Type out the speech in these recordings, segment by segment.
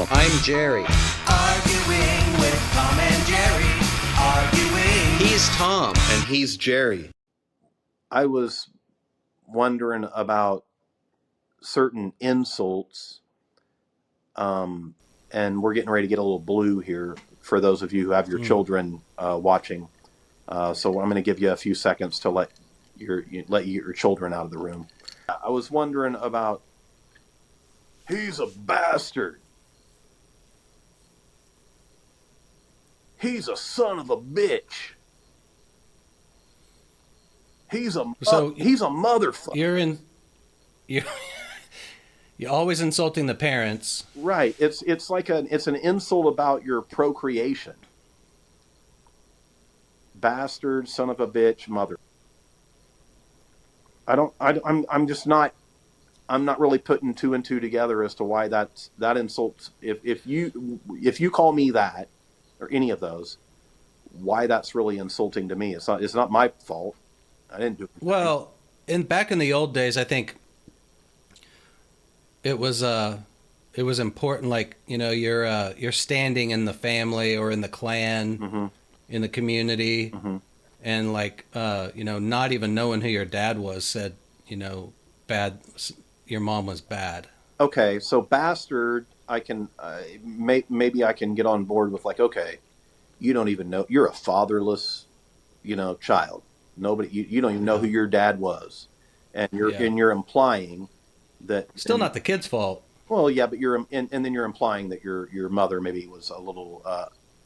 yourself. I'm Jerry. Arguing with Tom and Jerry. Arguing. He's Tom. And he's Jerry. I was wondering about certain insults, and we're getting ready to get a little blue here for those of you who have your children watching. So I'm going to give you a few seconds to let your children out of the room. I was wondering about, he's a bastard. He's a son of a bitch. He's a motherfucker. You're always insulting the parents. Right. It's an insult about your procreation. Bastard, son of a bitch, mother. I'm not really putting two and two together as to why that insults. If you call me that or any of those, why that's really insulting to me. It's not my fault. I didn't do it. Well, back in the old days, I think it was important, like, you're standing in the family or in the clan, in the community, and like not even knowing who your dad was said, bad, your mom was bad. Okay, so bastard, I can maybe I can get on board with, like, okay, you don't even know, you're a fatherless, child. Nobody, you don't even know who your dad was, and you're implying that still not the kid's fault. Well, yeah, but and then you're implying that your mother maybe was a little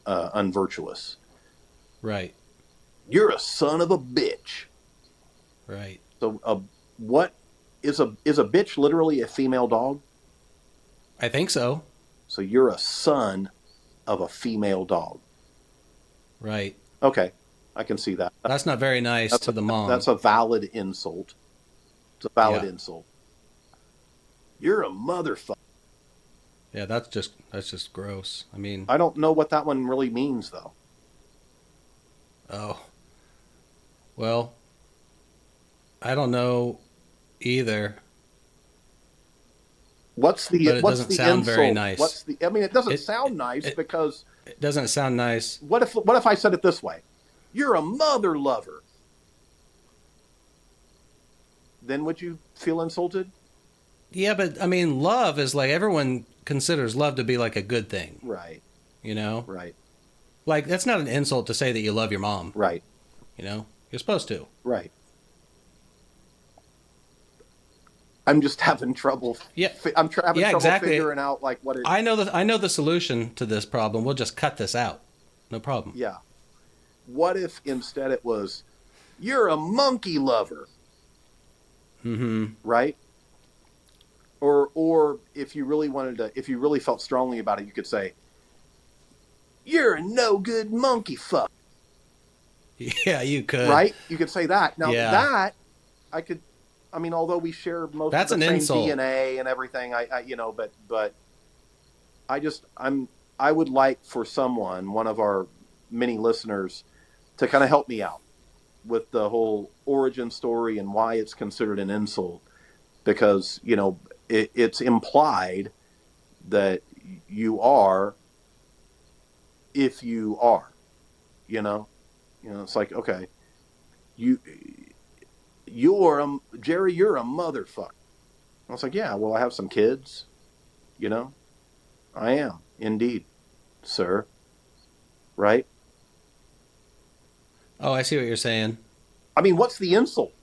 unvirtuous. Right. You're a son of a bitch. Right. So, what is a bitch literally a female dog? I think so. So you're a son of a female dog. Right. Okay, I can see that. That's not very nice to the mom. That's a valid insult. It's a valid insult. You're a motherfucker. Yeah, that's just gross. I mean, I don't know what that one really means, though. Oh. Well, I don't know either. But it doesn't sound very nice. It doesn't sound nice because it doesn't sound nice. What if I said it this way? You're a mother lover. Then would you feel insulted? Yeah, but I mean, love is like, everyone considers love to be like a good thing. Right. Right. Like, that's not an insult to say that you love your mom. Right. You're supposed to. Right. I'm just having trouble. Yeah. I'm having trouble figuring out, like, what it. I know the solution to this problem. We'll just cut this out. No problem. Yeah. What if instead it was, you're a monkey lover? Mm-hmm. Right. Or if you really felt strongly about it, you could say, you're a no good monkey fuck. Yeah, you could. Right? You could say that. Now that I could. I mean, although we share most of the same insult. DNA and everything, but I would like for one of our many listeners, to kind of help me out with the whole origin story and why it's considered an insult, because it's implied that you are, if you are, it's like, okay, Jerry, you're a motherfucker. I was like, yeah, well, I have some kids, I am indeed, sir. Right? Oh, I see what you're saying. I mean, what's the insult?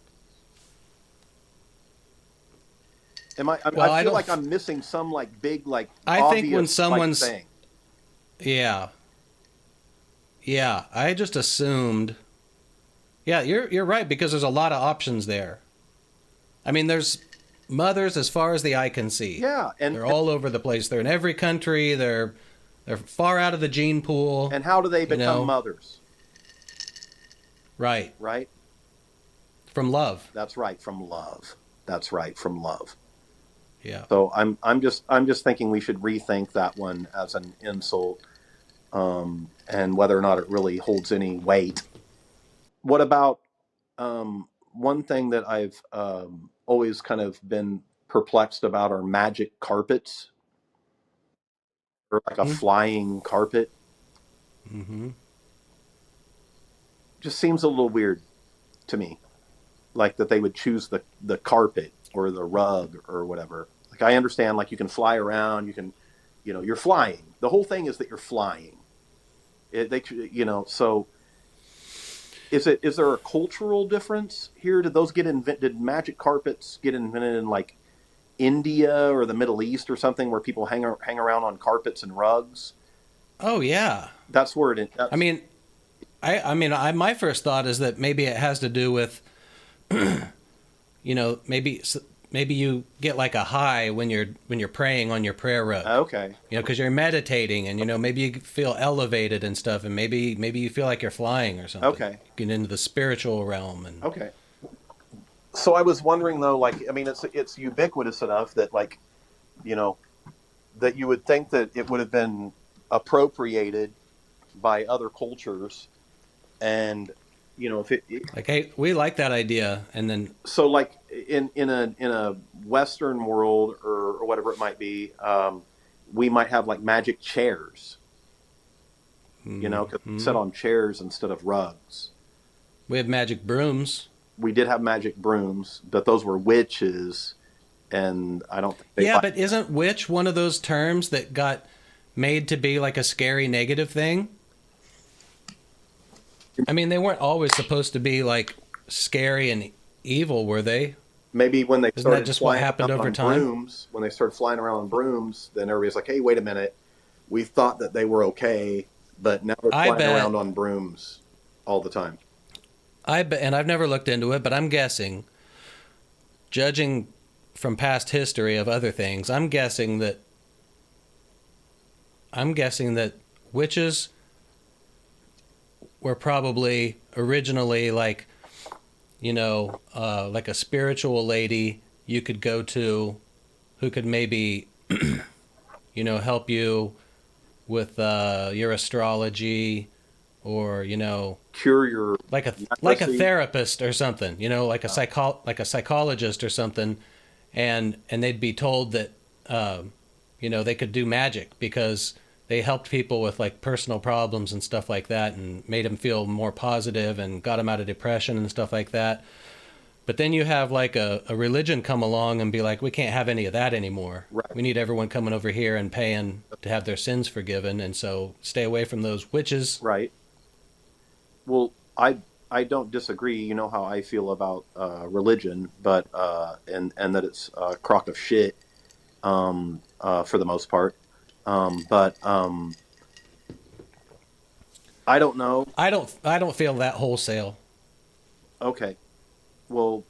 I feel like I'm missing some, like, big, like, I obvious, think when someone's like, thing. Yeah, I just assumed. Yeah, you're right, because there's a lot of options there. I mean, there's mothers as far as the eye can see. Yeah, and they're all over the place. They're in every country. They're far out of the gene pool. And how do they become mothers? Right. Right? From love. That's right, from love. That's right, from love. Yeah. So I'm just thinking we should rethink that one as an insult, and whether or not it really holds any weight. What about one thing that I've always kind of been perplexed about are magic carpets. or like a flying carpet. Mm-hmm. Just seems a little weird to me. Like that they would choose the carpet or the rug or whatever. Like I understand, like you can fly around, you can, you're flying. The whole thing is that you're flying. So is there a cultural difference here? Did those get invented? Did magic carpets get invented in like India or the Middle East or something where people hang around on carpets and rugs? Oh yeah. That's where I mean, my first thought is that maybe it has to do with, maybe you get like a high when you're praying on your prayer rug. Okay. Because you're meditating and maybe you feel elevated and stuff, and maybe you feel like you're flying or something. Okay. Get into the spiritual realm and. Okay. So I was wondering though, like, I mean, it's ubiquitous enough that like, that you would think that it would have been appropriated by other cultures, and if it like, hey, we like that idea, and then so like in a Western world or whatever it might be, we might have like magic chairs, because sit on chairs instead of rugs. We have magic brooms. We did have magic brooms, but those were witches, and I don't think they. Yeah, but isn't witch one of those terms that got made to be like a scary negative thing? I mean, they weren't always supposed to be like scary and evil, were they? Maybe when they Isn't that just what happened over time? Brooms, when they started flying around on brooms, then everybody's like, "Hey, wait a minute, we thought that they were okay, but now they're flying around on brooms all the time." I bet, and I've never looked into it, but I'm guessing, judging from past history of other things, I'm guessing that witches were probably originally like, like a spiritual lady you could go to who could maybe, help you with your astrology, or cure your like a therapist or something, like a psychologist or something, and they'd be told that they could do magic because they helped people with like personal problems and stuff like that, and made them feel more positive and got them out of depression and stuff like that. But then you have like a religion come along and be like, we can't have any of that anymore. Right. We need everyone coming over here and paying to have their sins forgiven, and so stay away from those witches. Right. Well, I don't disagree. You know how I feel about religion, but and that it's a crock of shit for the most part. But I don't know. I don't feel that wholesale. Okay. Well,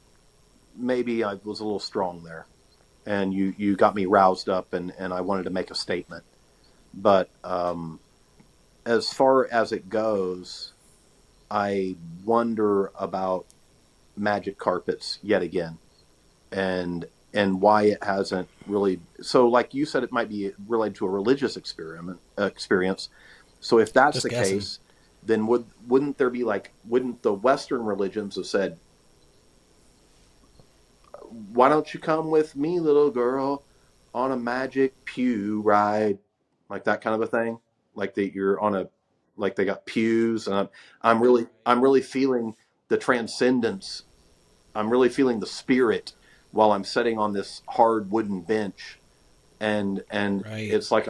maybe I was a little strong there, and you got me roused up, and I wanted to make a statement. But as far as it goes, I wonder about magic carpets yet again, and why it hasn't really. So, like you said, it might be related to a religious experience. So, if that's the case, then wouldn't there be like, wouldn't the Western religions have said, "Why don't you come with me, little girl, on a magic pew ride," like that kind of a thing, like that you're on a, like they got pews, and I'm really feeling the transcendence. I'm really feeling the spirit while I'm sitting on this hard wooden bench, and Right. It's like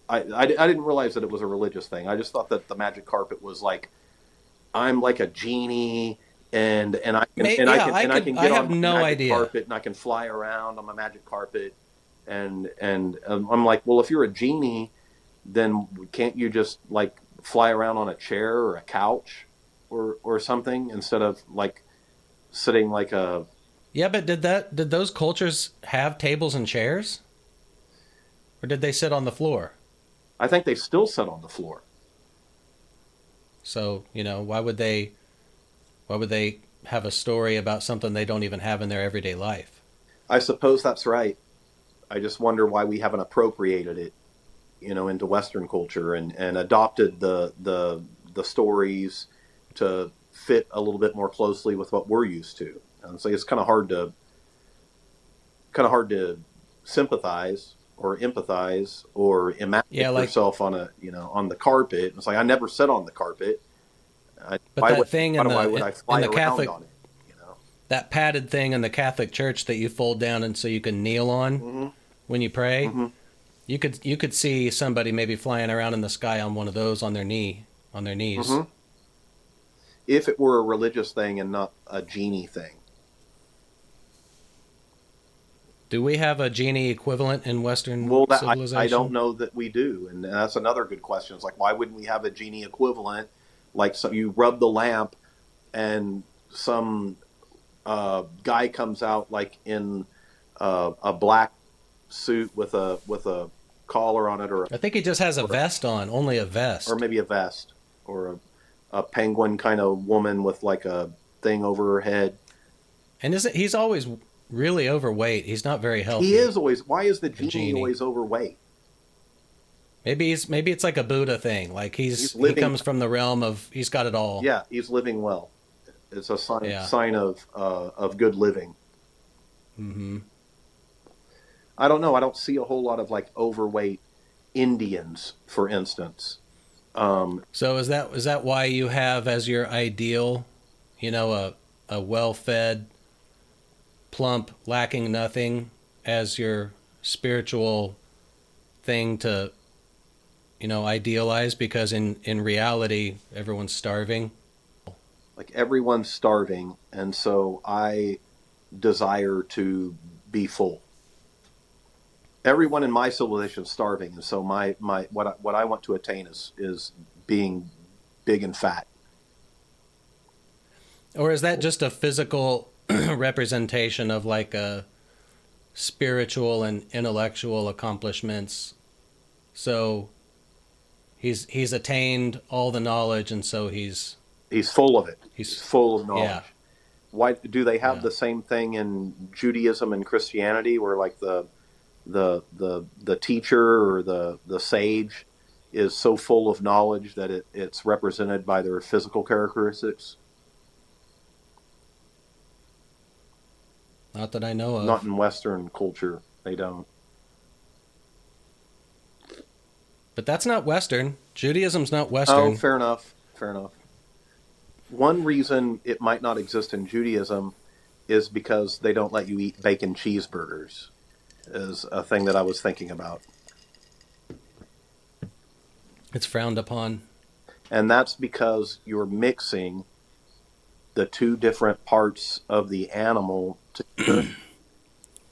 I didn't realize that it was a religious thing. I just thought that the magic carpet was like, I'm like a genie, and I can get have on no magic idea. carpet, and I can fly around on my magic carpet, and I'm like, well, if you're a genie, then can't you just like fly around on a chair or a couch or something, instead of like sitting like a. Yeah, but did those cultures have tables and chairs, or did they sit on the floor? I think they still sit on the floor. So why would they have a story about something they don't even have in their everyday life? I suppose that's right. I just wonder why we haven't appropriated it, into Western culture, and adopted the stories to fit a little bit more closely with what we're used to. And so it's kind of hard to sympathize or empathize or imagine like, yourself on on the carpet. It's like, I never sit on the carpet. but that thing Why would I fly in the around Catholic, on it? that padded thing in the Catholic Church that you fold down and so you can kneel on when you pray. You could see somebody maybe flying around in the sky on one of those on their knees. If it were a religious thing and not a genie thing. Do we have a genie equivalent in Western civilization? I don't know that we do, and that's another good question. It's like, why wouldn't we have a genie equivalent? Like, so you rub the lamp, and some guy comes out like in a black suit with a collar on it, or I think he just has a vest on, only a vest, or maybe a vest, or a penguin kind of woman with like a thing over her head. And he's always really overweight. He's not very healthy. He is always. Why is the genie always overweight? Maybe it's like a Buddha thing. Like he comes from the realm of he's got it all. Yeah, he's living well. It's a sign of good living. Mm-hmm. I don't know. I don't see a whole lot of like overweight Indians, for instance. So is that why you have as your ideal, a well-fed, plump, lacking nothing as your spiritual thing to, idealize? Because in reality, everyone's starving. Like, everyone's starving, and so I desire to be full. Everyone in my civilization is starving, and so what I want to attain is being big and fat. Or is that just a physical representation of like a spiritual and intellectual accomplishments? So he's attained all the knowledge, and so he's full of it. He's full of knowledge. Yeah. Why do they have the same thing in Judaism and Christianity, where like the teacher or the sage is so full of knowledge that it's represented by their physical characteristics? Not that I know of. Not in Western culture, they don't. But that's not Western. Judaism's not Western. Oh, fair enough. One reason it might not exist in Judaism is because they don't let you eat bacon cheeseburgers, is a thing that I was thinking about. It's frowned upon. And that's because you're mixing the two different parts of the animal together.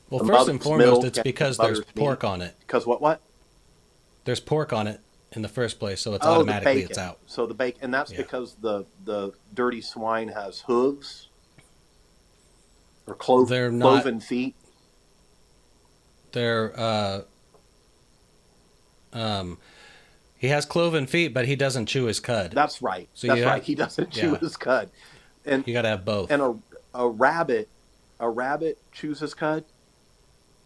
Well, first and foremost, it's because there's pork on it. Because what? There's pork on it in the first place, so it's automatically it's out. So the bacon, and that's because the dirty swine has hooves or cloven feet. They're he has cloven feet, but he doesn't chew his cud. That's right. So that's right. He doesn't chew his cud. And you got to have both. And a rabbit chews his cud.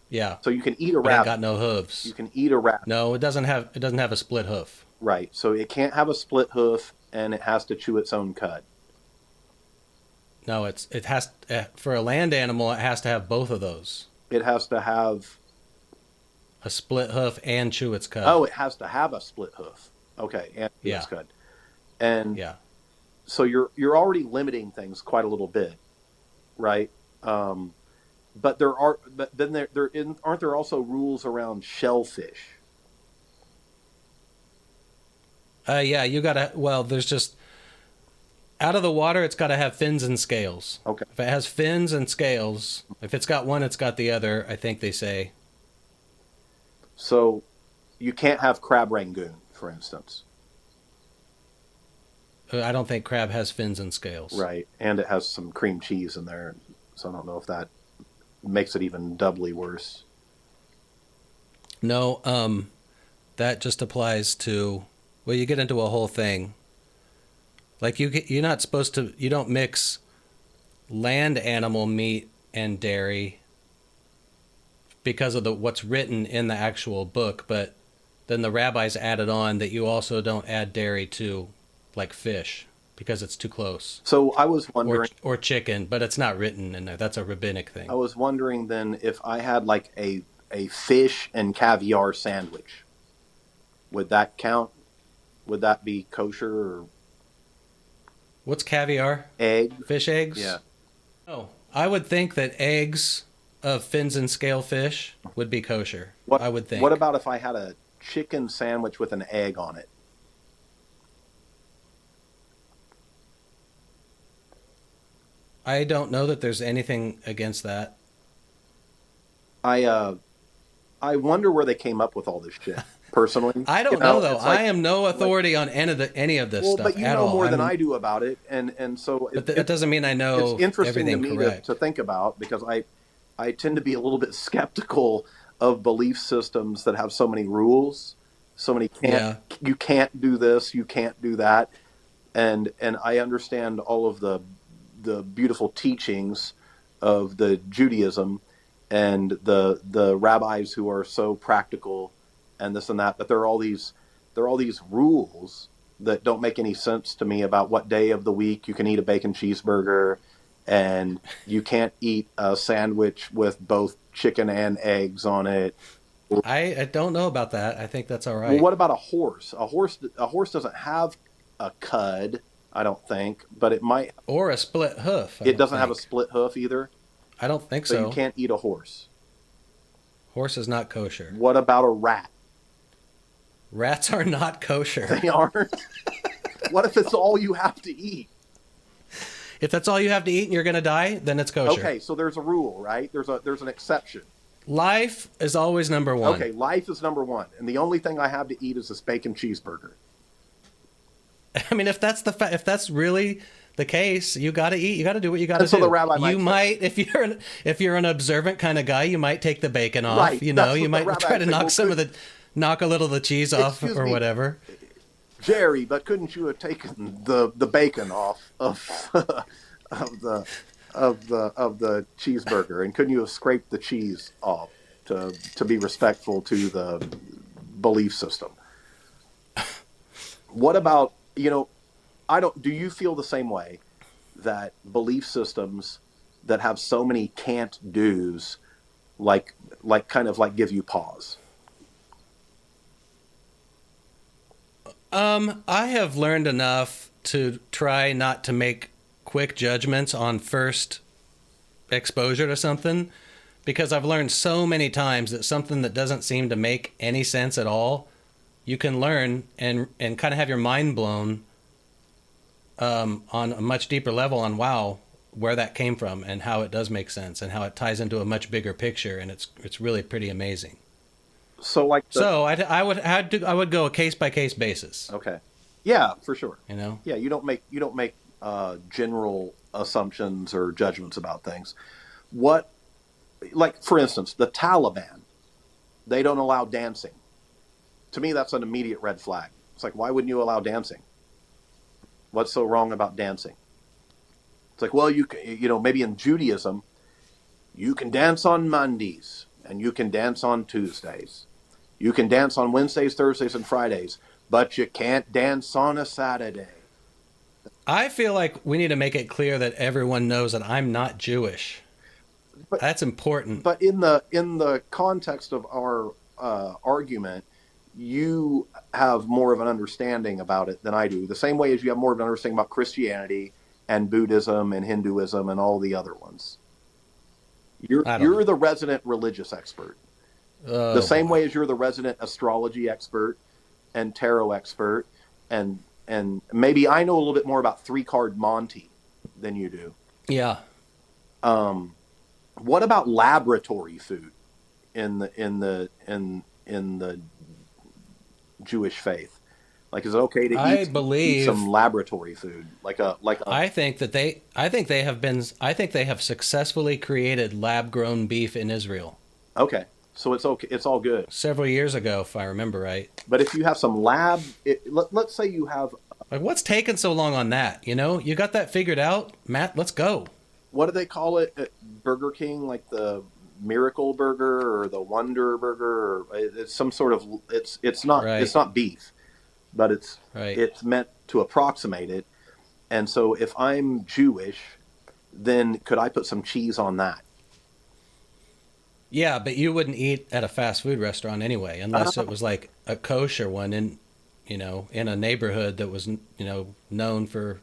Yeah. So you can eat a but rabbit. It got no hooves. You can eat a rabbit. No, it doesn't have a split hoof. Right. So it can't have a split hoof, and it has to chew its own cud. No, it has for a land animal. It has to have both of those. It has to have a split hoof and chew its cud. Oh, it has to have a split hoof. Okay, and chew its cud. And so you're already limiting things quite a little bit, right? But then aren't there also rules around shellfish? You gotta. Well, there's just out of the water. It's got to have fins and scales. Okay. If it has fins and scales, if it's got one, it's got the other. I think they say. So, you can't have crab rangoon, for instance. I don't think crab has fins and scales. Right, and it has some cream cheese in there, so I don't know if that makes it even doubly worse. No, that just applies to. Well, you get into a whole thing. Like you're not supposed to. You don't mix land animal meat and dairy because of what's written in the actual book, but then the rabbis added on that you also don't add dairy to like fish because it's too close. So I was wondering, or chicken, but it's not written in there. That's a rabbinic thing. I was wondering then if I had like a a fish and caviar sandwich. Would that count? Would that be kosher or What's caviar? egg? Fish eggs? Yeah. Oh, I would think that eggs of fins and scale fish would be kosher. What, I would think. What about if I had a chicken sandwich with an egg on it? I don't know that there's anything against that. I wonder where they came up with all this shit. Personally, I don't know though. it's like- I am no authority on any of this well, stuff but you at know all. more than I do about it, and so But that doesn't mean I know it's interesting to everything me correct. to think about, because I tend to be a little bit skeptical of belief systems that have so many rules, so many you can't do this, you can't do that, and I understand all of the beautiful teachings of the Judaism and the rabbis who are so practical and this and that, but there are all these rules that don't make any sense to me about what day of the week you can eat a bacon cheeseburger, and you can't eat a sandwich with both chicken and eggs on it. I don't know about that. I think that's all right. Well, what about a horse? A horse doesn't have a cud, I don't think, but it might. Or a split hoof. It doesn't have a split hoof either. I don't think So so. you can't eat a horse. Horse is not kosher. What about a rat? Rats are not kosher. They aren't. What if it's all you have to eat? If that's all you have to eat and you're going to die, then it's kosher. Okay, so there's a rule, right? There's an exception. Life is always number one. Okay, life is number one, and the only thing I have to eat is this bacon cheeseburger. I mean, if that's really the case, you got to eat. You got to do what you got to And do. so the rabbi you might, if you're an observant kind of guy, you might take the bacon off. Right, You know, that's you what the might rabbi try to said. knock a little of the cheese off Excuse or me. whatever. Jerry, but couldn't you have taken the bacon off of of the cheeseburger, and couldn't you have scraped the cheese off to be respectful to the belief system? What about, do you feel the same way that belief systems that have so many can't do's like kind of like give you pause? I have learned enough to try not to make quick judgments on first exposure to something, because I've learned so many times that something that doesn't seem to make any sense at all, you can learn and kind of have your mind blown on a much deeper level on, wow, where that came from and how it does make sense and how it ties into a much bigger picture, and it's really pretty amazing. So I would go a case by case basis. Okay. Yeah, for sure. Yeah, you don't make general assumptions or judgments about things. What, like for instance, the Taliban, they don't allow dancing. To me, that's an immediate red flag. It's like, why wouldn't you allow dancing? What's so wrong about dancing? It's like, well, maybe in Judaism, you can dance on Mondays and you can dance on Tuesdays. You can dance on Wednesdays, Thursdays, and Fridays, but you can't dance on a Saturday. I feel like we need to make it clear that everyone knows that I'm not Jewish. But that's important. But in the context of our argument, you have more of an understanding about it than I do. The same way as you have more of an understanding about Christianity and Buddhism and Hinduism and all the other ones. You're the resident religious expert. The same way as you're the resident astrology expert and tarot expert, and maybe I know a little bit more about 3-card Monty than you do. Yeah. What about laboratory food in the Jewish faith? Like, is it okay to eat some laboratory food? I think they have successfully created lab-grown beef in Israel. Okay. So it's okay. It's all good. Several years ago, if I remember right. But if you have some let's say you have... Like, what's taking so long on that? You got that figured out? Matt, let's go. What do they call it at Burger King? Like the Miracle Burger or the Wonder Burger? Or it's some sort of... It's not beef, but it's meant to approximate it. And so if I'm Jewish, then could I put some cheese on that? Yeah, but you wouldn't eat at a fast food restaurant anyway, unless it was like a kosher one in, in a neighborhood that was, known for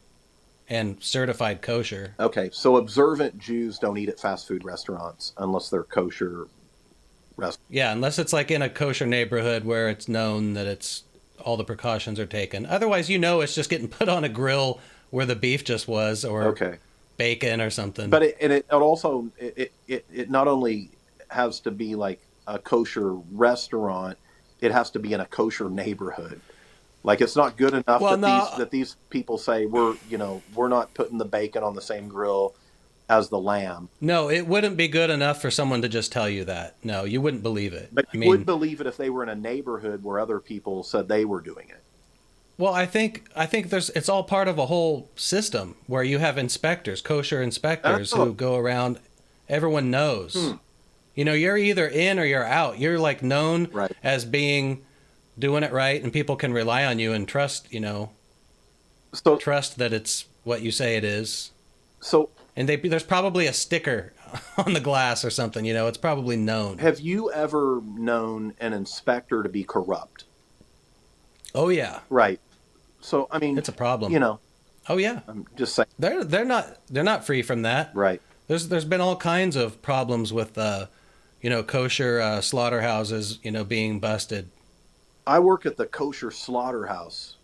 and certified kosher. Okay, so observant Jews don't eat at fast food restaurants unless they're kosher restaurants. Yeah, unless it's like in a kosher neighborhood where it's known that it's all the precautions are taken. Otherwise, it's just getting put on a grill where the beef just was, or Okay, bacon or something. but it also it not only has to be like a kosher restaurant, it has to be in a kosher neighborhood. Like it's not good enough that these people say we're not putting the bacon on the same grill as the lamb. No, it wouldn't be good enough for someone to just tell you that. No, you wouldn't believe it. But you would believe it if they were in a neighborhood where other people said they were doing it. Well, I think it's all part of a whole system where you have inspectors, kosher inspectors who go around. Everyone knows. You're either in or you're out. You're like known as being doing it right, and people can rely on you and trust, trust that it's what you say it is. So, and there's probably a sticker on the glass or something, it's probably known. Have you ever known an inspector to be corrupt? Oh yeah. Right. So, I mean, it's a problem. Oh yeah. I'm just saying. They're not free from that. Right. There's been all kinds of problems with kosher slaughterhouses, being busted. I work at the kosher slaughterhouse.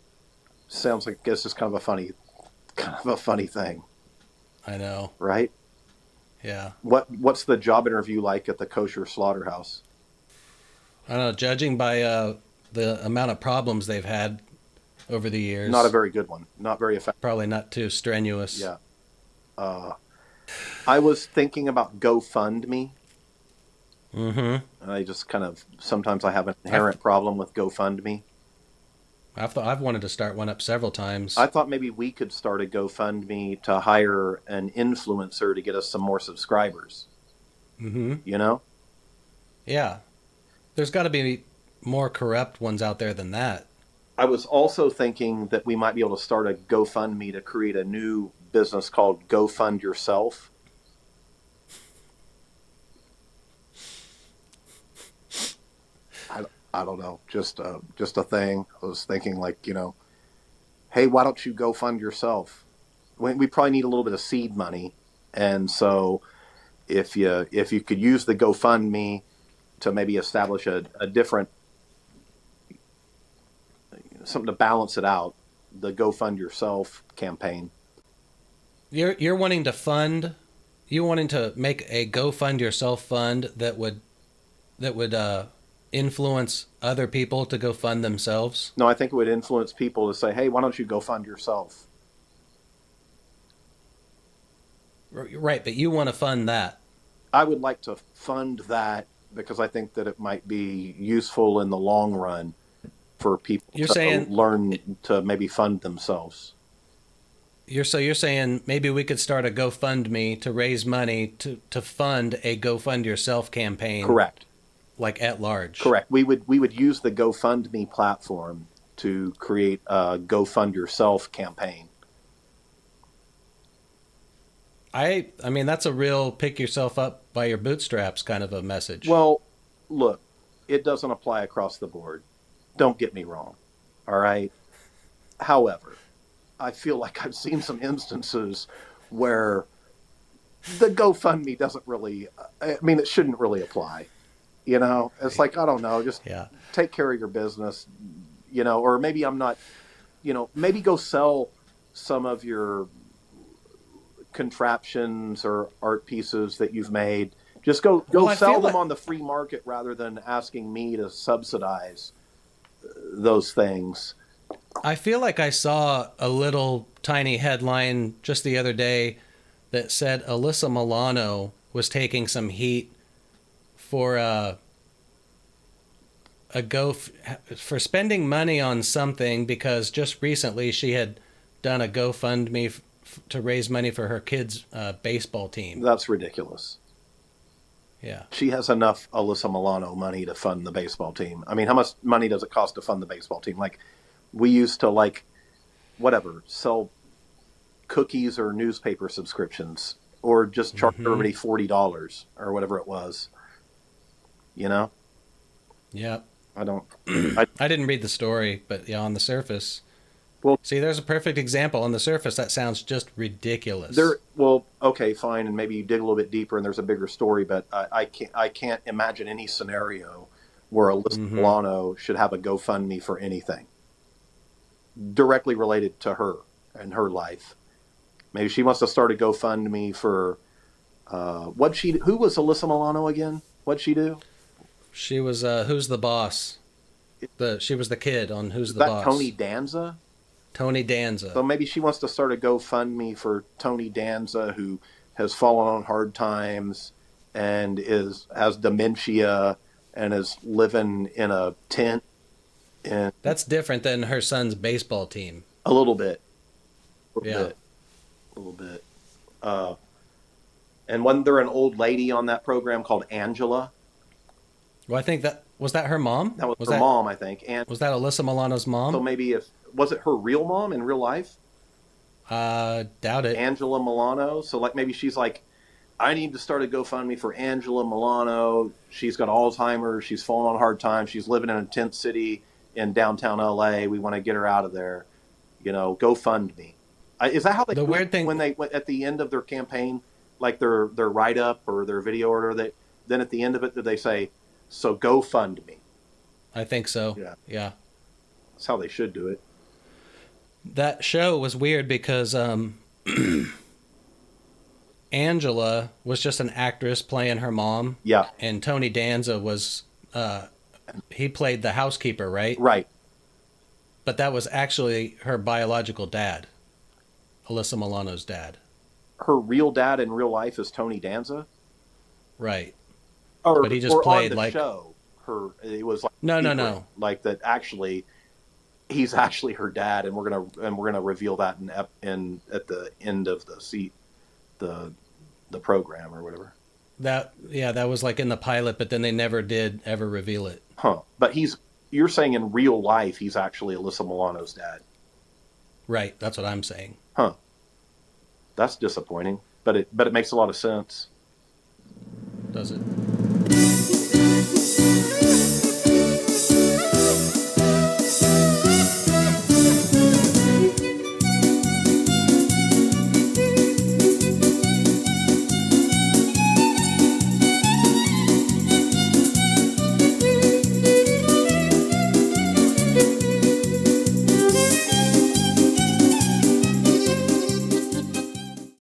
Sounds like, I guess it's kind of a funny thing. I know. Right? Yeah. What's the job interview like at the kosher slaughterhouse? I don't know, judging by the amount of problems they've had over the years. Not a very good one. Not very effective. Probably not too strenuous. Yeah. I was thinking about GoFundMe. I just sometimes I have an inherent problem with GoFundMe. I've wanted to start one up several times. I thought maybe we could start a GoFundMe to hire an influencer to get us some more subscribers. Yeah. There's got to be more corrupt ones out there than that. I was also thinking that we might be able to start a GoFundMe to create a new business called Gofundyourself. I don't know, just a thing. I was thinking hey, why don't you go fund yourself? We probably need a little bit of seed money, and so if you could use the GoFundMe to maybe establish a different something to balance it out, the Gofundyourself campaign. You're wanting to make a Gofundyourself fund that would influence other people to go fund themselves? No, I think it would influence people to say, hey, why don't you go fund yourself? Right, but you want to fund that. I would like to fund that because I think that it might be useful in the long run for people learn to maybe fund themselves. You're saying maybe we could start a GoFundMe to raise money to fund a GoFundYourself campaign. Correct. Like at large. Correct. We would use the GoFundMe platform to create a GoFundYourself campaign. I mean, that's a real pick yourself up by your bootstraps kind of a message. Well, look, it doesn't apply across the board. Don't get me wrong. All right. However, I feel like I've seen some instances where the GoFundMe doesn't really, it shouldn't really apply. It's like, I don't know, just take care of your business, or maybe I'm not, maybe go sell some of your contraptions or art pieces that you've made. Just go sell them on the free market rather than asking me to subsidize those things. I feel like I saw a little tiny headline just the other day that said Alyssa Milano was taking some heat for for spending money on something because just recently she had done a GoFundMe to raise money for her kids' baseball team. That's ridiculous. Yeah. She has enough Alyssa Milano money to fund the baseball team. I mean, how much money does it cost to fund the baseball team? Like, we used to, sell cookies or newspaper subscriptions or just charge everybody $40 or whatever it was. You know, Yep. I don't. I didn't read the story, but yeah, on the surface. Well, See, there's a perfect example. On the surface, that sounds just ridiculous. well, okay, fine, and maybe you dig a little bit deeper, and there's a bigger story. But I can't imagine any scenario where Alyssa Milano should have a GoFundMe for anything directly related to her and her life. Maybe she wants to start a GoFundMe for who was Alyssa Milano again? What'd she do? She was Who's the Boss? She was the kid on Who's Is the that Boss. Tony Danza? Tony Danza. So maybe she wants to start a GoFundMe for Tony Danza, who has fallen on hard times and has dementia and is living in a tent. And That's different than her son's baseball team. a little bit. A Yeah. little bit. And wasn't there an old lady on that program called Angela? Well, I think was that her mom? That was her mom, I think. And Was that Alyssa Milano's mom? so maybe was it her real mom in real life? Doubt it. Angela Milano. So like maybe she's like, I need to start a GoFundMe for Angela Milano. She's got Alzheimer's. She's fallen on hard times. She's living in a tent city in downtown LA. We want to get her out of there. You know, GoFundMe. Is that how they The do weird it thing- when they at the end of their campaign, like their write up or their video order? Then at the end of it, did they say, "So GoFundMe"? I think so. Yeah. That's how they should do it. That show was weird because Angela was just an actress playing her mom. Yeah. And Tony Danza was he played the housekeeper, right? Right. But that was actually her biological dad, Alyssa Milano's dad. Her real dad in real life is Tony Danza. Right. But he just played on the like show. It was like No. like that. Actually, he's actually her dad, and we're gonna reveal that in at the end of the program or whatever. That was like in the pilot, but then they never did ever reveal it. Huh? But you're saying in real life he's actually Alyssa Milano's dad. Right. That's what I'm saying. Huh? That's disappointing, but it makes a lot of sense. Does it?